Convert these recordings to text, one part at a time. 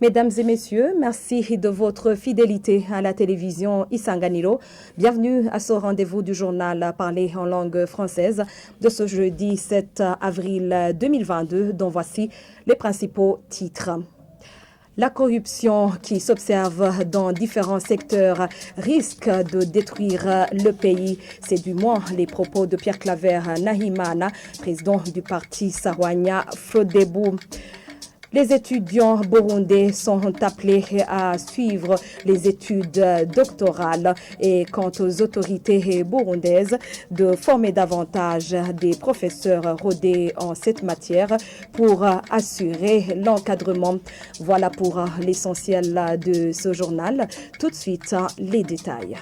Mesdames et messieurs, merci de votre fidélité à la télévision Isanganiro. Bienvenue à ce rendez-vous du journal parlé en langue française de ce jeudi 7 avril 2022, dont voici les principaux titres. La corruption qui s'observe dans différents secteurs risque de détruire le pays. C'est du moins les propos de Pierre Claver Nahimana, président du parti Sarwanya Frodebo. Les étudiants burundais sont appelés à suivre les études doctorales et quant aux autorités burundaises de former davantage des professeurs rodés en cette matière pour assurer l'encadrement. Voilà pour l'essentiel de ce journal. Tout de suite, les détails.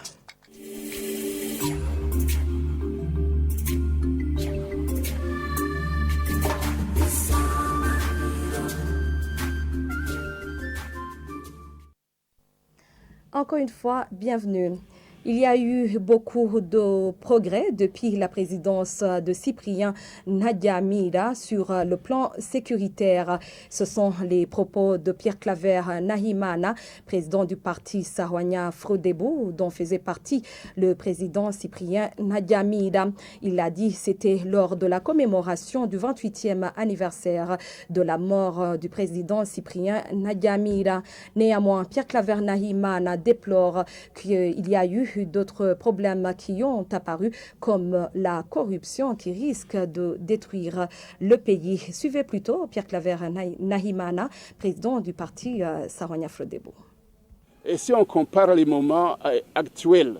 Encore une fois, bienvenue. Il y a eu beaucoup de progrès depuis la présidence de Cyprien Nadiamira sur le plan sécuritaire. Ce sont les propos de Pierre Claver Nahimana, président du parti Sarwanya Frodebo, dont faisait partie le président Cyprien Nadiamira. Il l'a dit, c'était lors de la commémoration du 28e anniversaire de la mort du président Cyprien Nadiamira. Néanmoins, Pierre Claver Nahimana déplore qu'il y a eu d'autres problèmes qui ont apparu, comme la corruption qui risque de détruire le pays. Suivez plutôt Pierre Claver Nahimana, président du parti Sarwanya Frodebo. Et si on compare les moments actuels,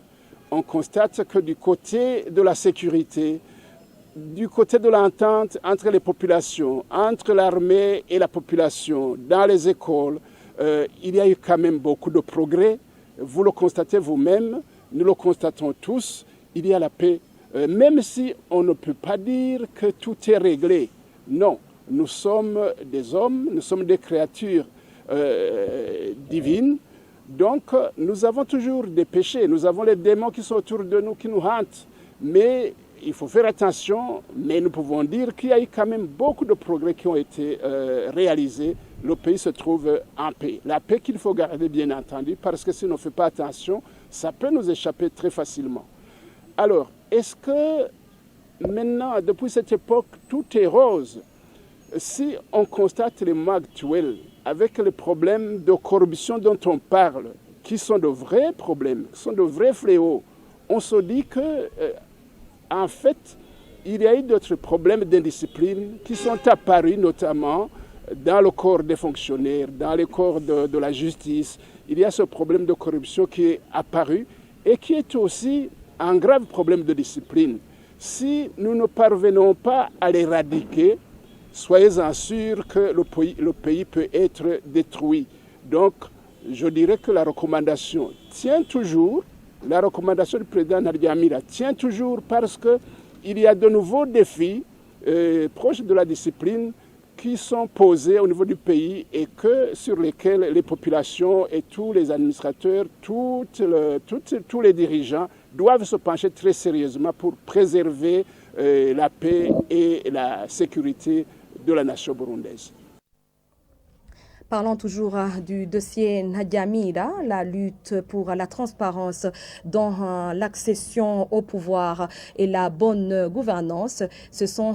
on constate que du côté de la sécurité, du côté de l'entente entre les populations, entre l'armée et la population, dans les écoles, il y a eu quand même beaucoup de progrès. Vous le constatez vous-même. Nous le constatons tous, il y a la paix, même si on ne peut pas dire que tout est réglé. Non, nous sommes des hommes, nous sommes des créatures divines, donc nous avons toujours des péchés, nous avons les démons qui sont autour de nous, qui nous hantent. Mais il faut faire attention, mais nous pouvons dire qu'il y a eu quand même beaucoup de progrès qui ont été réalisés. Le pays se trouve en paix. La paix qu'il faut garder, bien entendu, parce que si on ne fait pas attention, ça peut nous échapper très facilement. Alors, est-ce que maintenant, depuis cette époque, tout est rose? Si on constate les moments actuels, avec les problèmes de corruption dont on parle, qui sont de vrais problèmes, qui sont de vrais fléaux, on se dit que, en fait, il y a eu d'autres problèmes d'indiscipline qui sont apparus, notamment dans le corps des fonctionnaires, dans le corps de la justice. Il y a ce problème de corruption qui est apparu et qui est aussi un grave problème de discipline. Si nous ne parvenons pas à l'éradiquer, soyez-en sûrs que le pays peut être détruit. Donc, je dirais que la recommandation tient toujours, la recommandation du président Nadiamira tient toujours parce qu'il y a de nouveaux défis proches de la discipline qui sont posés au niveau du pays et sur lesquels les populations et tous les administrateurs, tous les dirigeants doivent se pencher très sérieusement pour préserver la paix et la sécurité de la nation burundaise. Parlons toujours du dossier Nadiamira, la lutte pour la transparence dans l'accession au pouvoir et la bonne gouvernance. Ce sont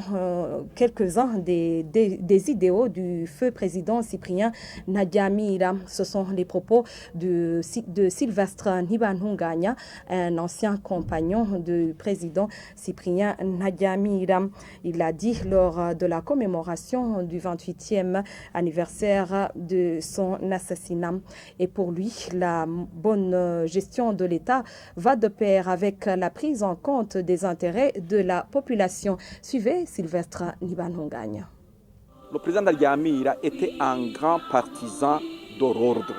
quelques-uns des idéaux du feu président Cyprien Nadiamira. Ce sont les propos de Sylvestre Ntibantunganya, un ancien compagnon du président Cyprien Nadiamira. Il l'a dit lors de la commémoration du 28e anniversaire de son assassinat. Et pour lui, la bonne gestion de l'État va de pair avec la prise en compte des intérêts de la population. Suivez Sylvestre Ntibantunganya. Le président Nadiamira était un grand partisan de l'ordre,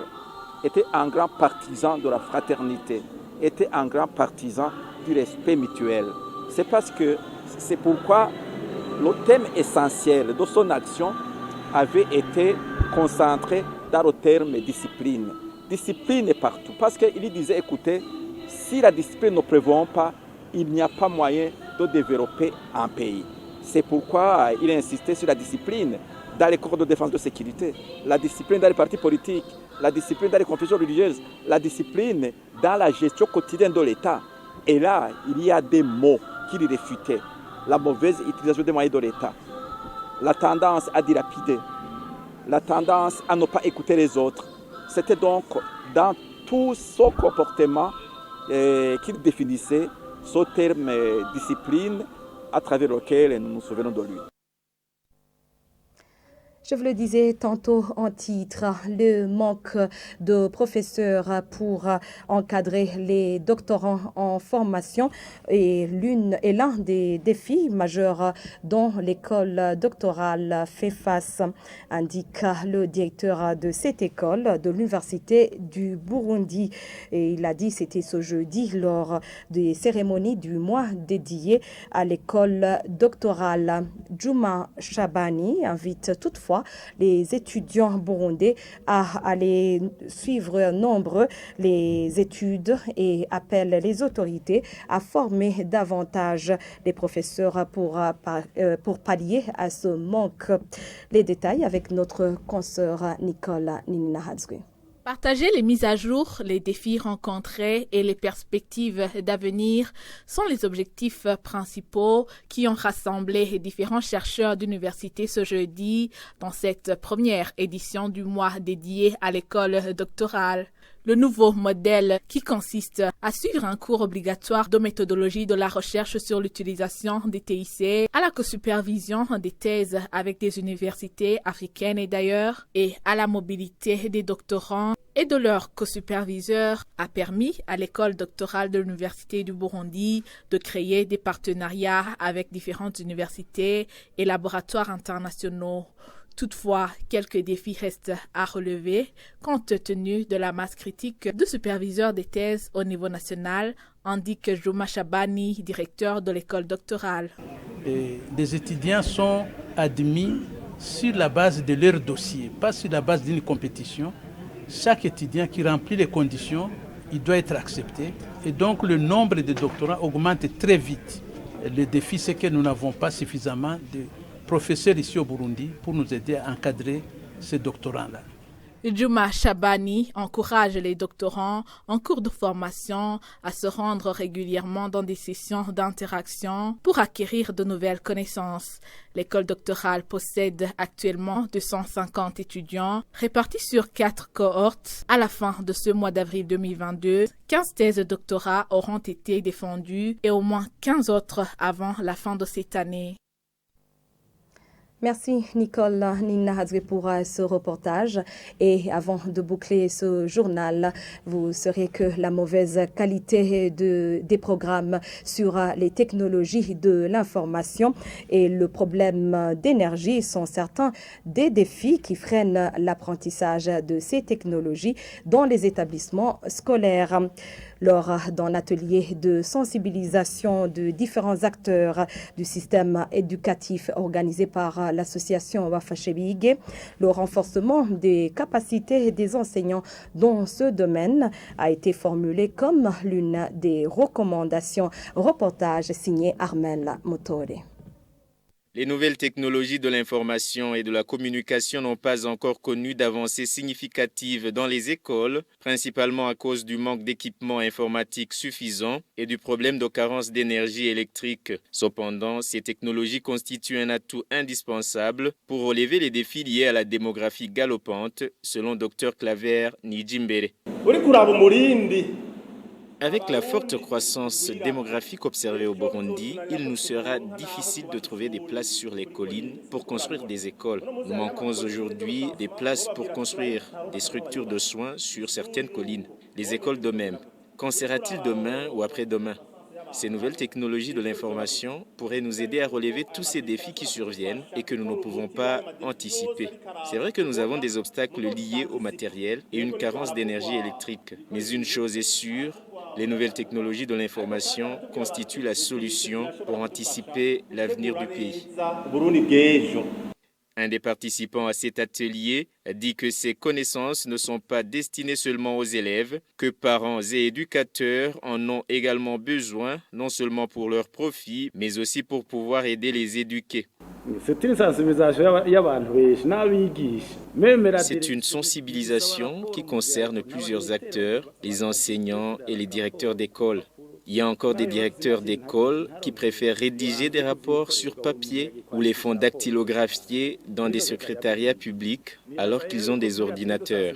était un grand partisan de la fraternité, était un grand partisan du respect mutuel. C'est pourquoi le thème essentiel de son action avait été concentré dans le terme discipline. Discipline est partout. Parce qu'il disait, écoutez, si la discipline ne prévaut pas, il n'y a pas moyen de développer un pays. C'est pourquoi il insistait sur la discipline dans les corps de défense de sécurité, la discipline dans les partis politiques, la discipline dans les confessions religieuses, la discipline dans la gestion quotidienne de l'État. Et là, il y a des mots qui les réfutaient. La mauvaise utilisation des moyens de l'État, la tendance à dilapider, la tendance à ne pas écouter les autres. C'était donc dans tout son comportement qu'il définissait ce terme discipline à travers lequel nous nous souvenons de lui. Je vous le disais tantôt en titre, le manque de professeurs pour encadrer les doctorants en formation est l'un des défis majeurs dont l'école doctorale fait face, indique le directeur de cette école de l'Université du Burundi. Et il a dit c'était ce jeudi lors des cérémonies du mois dédié à l'école doctorale. Juma Shabani invite toutefois les étudiants burundais à aller suivre nombreux les études et appelle les autorités à former davantage les professeurs pour pallier à ce manque. Les détails avec notre consoeur Nicole Ninahadzwe. Partager les mises à jour, les défis rencontrés et les perspectives d'avenir sont les objectifs principaux qui ont rassemblé différents chercheurs d'université ce jeudi dans cette première édition du mois dédié à l'école doctorale. Le nouveau modèle qui consiste à suivre un cours obligatoire de méthodologie de la recherche sur l'utilisation des TIC à la co-supervision des thèses avec des universités africaines et d'ailleurs et à la mobilité des doctorants et de leurs co-superviseurs a permis à l'école doctorale de l'Université du Burundi de créer des partenariats avec différentes universités et laboratoires internationaux. Toutefois, quelques défis restent à relever compte tenu de la masse critique de superviseurs des thèses au niveau national, indique Juma Shabani, directeur de l'école doctorale. Les étudiants sont admis sur la base de leur dossier, pas sur la base d'une compétition. Chaque étudiant qui remplit les conditions, il doit être accepté. Et donc le nombre de doctorants augmente très vite. Le défi, c'est que nous n'avons pas suffisamment de professeurs ici au Burundi pour nous aider à encadrer ces doctorants-là. Juma Shabani encourage les doctorants en cours de formation à se rendre régulièrement dans des sessions d'interaction pour acquérir de nouvelles connaissances. L'école doctorale possède actuellement 250 étudiants répartis sur 4 cohortes. À la fin de ce mois d'avril 2022, 15 thèses de doctorat auront été défendues et au moins 15 autres avant la fin de cette année. Merci Nicole Ninahadzwe pour ce reportage. Et avant de boucler ce journal, vous saurez que la mauvaise qualité des programmes sur les technologies de l'information et le problème d'énergie sont certains des défis qui freinent l'apprentissage de ces technologies dans les établissements scolaires. Lors d'un atelier de sensibilisation de différents acteurs du système éducatif organisé par l'association Wafashebige, le renforcement des capacités des enseignants dans ce domaine a été formulé comme l'une des recommandations. Reportage signé Armel Motore. Les nouvelles technologies de l'information et de la communication n'ont pas encore connu d'avancées significatives dans les écoles, principalement à cause du manque d'équipements informatiques suffisants et du problème de carence d'énergie électrique. Cependant, ces technologies constituent un atout indispensable pour relever les défis liés à la démographie galopante, selon Dr Claver Nijimbere. Avec la forte croissance démographique observée au Burundi, il nous sera difficile de trouver des places sur les collines pour construire des écoles. Nous manquons aujourd'hui des places pour construire des structures de soins sur certaines collines. Les écoles de même. Qu'en sera-t-il demain ou après-demain ? Ces nouvelles technologies de l'information pourraient nous aider à relever tous ces défis qui surviennent et que nous ne pouvons pas anticiper. C'est vrai que nous avons des obstacles liés au matériel et une carence d'énergie électrique. Mais une chose est sûre, les nouvelles technologies de l'information constituent la solution pour anticiper l'avenir du pays. Un des participants à cet atelier a dit que ces connaissances ne sont pas destinées seulement aux élèves, que parents et éducateurs en ont également besoin, non seulement pour leur profit, mais aussi pour pouvoir aider les éduquer. C'est une sensibilisation qui concerne plusieurs acteurs, les enseignants et les directeurs d'école. Il y a encore des directeurs d'école qui préfèrent rédiger des rapports sur papier ou les font dactylographier dans des secrétariats publics alors qu'ils ont des ordinateurs.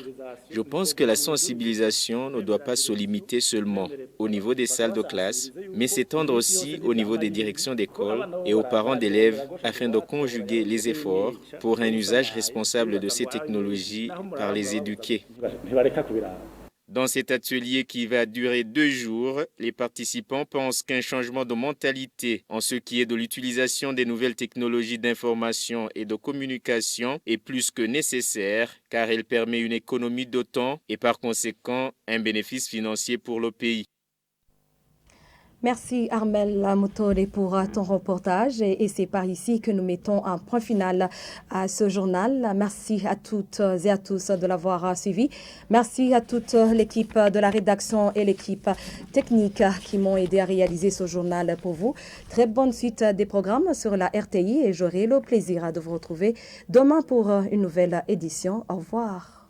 Je pense que la sensibilisation ne doit pas se limiter seulement au niveau des salles de classe, mais s'étendre aussi au niveau des directions d'école et aux parents d'élèves afin de conjuguer les efforts pour un usage responsable de ces technologies par les éduqués. Dans cet atelier qui va durer 2 jours, les participants pensent qu'un changement de mentalité en ce qui est de l'utilisation des nouvelles technologies d'information et de communication est plus que nécessaire car elle permet une économie de temps et par conséquent un bénéfice financier pour le pays. Merci Armel Motore pour ton reportage et c'est par ici que nous mettons un point final à ce journal. Merci à toutes et à tous de l'avoir suivi. Merci à toute l'équipe de la rédaction et l'équipe technique qui m'ont aidé à réaliser ce journal pour vous. Très bonne suite des programmes sur la RTI et j'aurai le plaisir de vous retrouver demain pour une nouvelle édition. Au revoir.